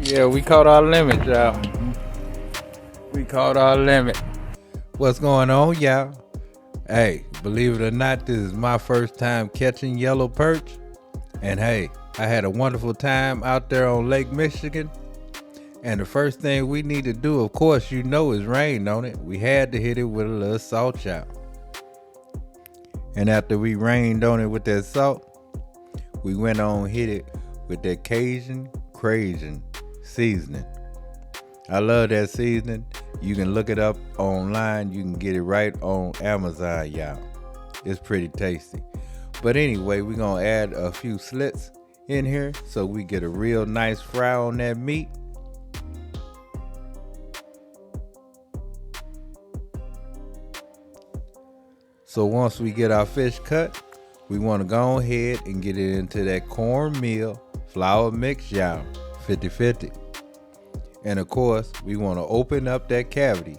Yeah, we caught our limit, y'all. We caught our limit. What's going on, y'all? Hey, believe it or not, this is my first time catching yellow perch. And hey, I had a wonderful time out there on Lake Michigan. And the first thing we need to do, of course, you know, is rain on it. We had to hit it with a little salt shot. And after we rained on it with that salt, we went on hit it with that Cajun seasoning. I love that seasoning. You can look it up online. You can get it right on Amazon, y'all. It's pretty tasty. But anyway, we're going to add a few slits in here so we get a real nice fry on that meat. So once we get our fish cut, we want to go ahead and get it into that cornmeal flour mix, y'all, 50-50. And of course, we want to open up that cavity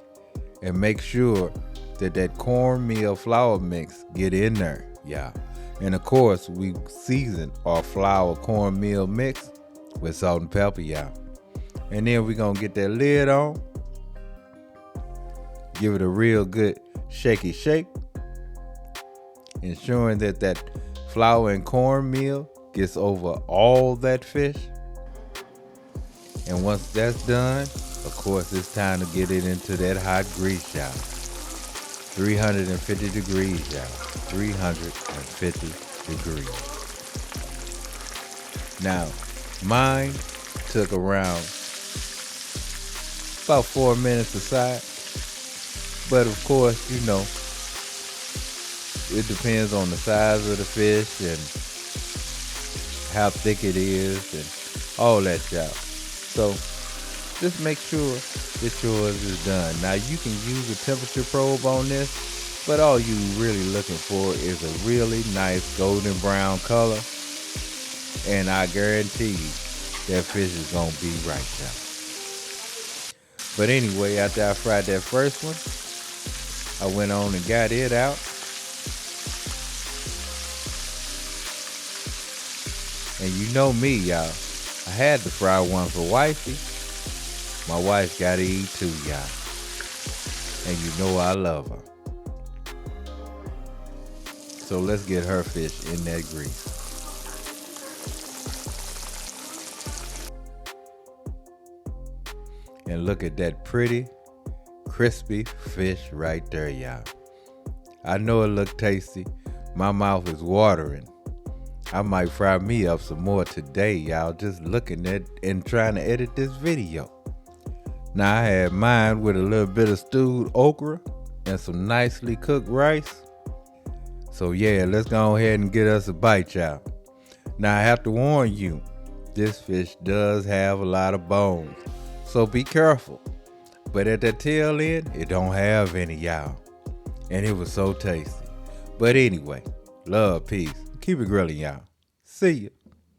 and make sure that that cornmeal flour mix get in there, y'all. And of course, we season our flour cornmeal mix with salt and pepper, y'all. And then we're going to get that lid on, give it a real good shaky shake, ensuring that that flour and cornmeal gets over all that fish. And once that's done, of course, it's time to get it into that hot grease, y'all. 350 degrees, y'all. 350 degrees. Now, mine took around about 4 minutes aside. But of course, you know, it depends on the size of the fish and how thick it is and all that, y'all. So just make sure that yours is done. Now you can use a temperature probe on this, but all you really looking for is a really nice golden brown color. And I guarantee you that fish is gonna be right, y'all. But anyway, after I fried that first one, I went on and got it out. And you know me, y'all. I had to fry one for wifey. My wife gotta eat too, y'all. And you know I love her. So let's get her fish in that grease. And look at that pretty, crispy fish right there, y'all. I know it look tasty. My mouth is watering. I might fry me up some more today, y'all, just looking at and trying to edit this video. Now I had mine with a little bit of stewed okra and some nicely cooked rice. So yeah, let's go ahead and get us a bite, y'all. Now I have to warn you, this fish does have a lot of bones, so be careful. But at the tail end, it don't have any, y'all. And it was so tasty. But anyway, love, peace. Keep it grilling, y'all. See ya.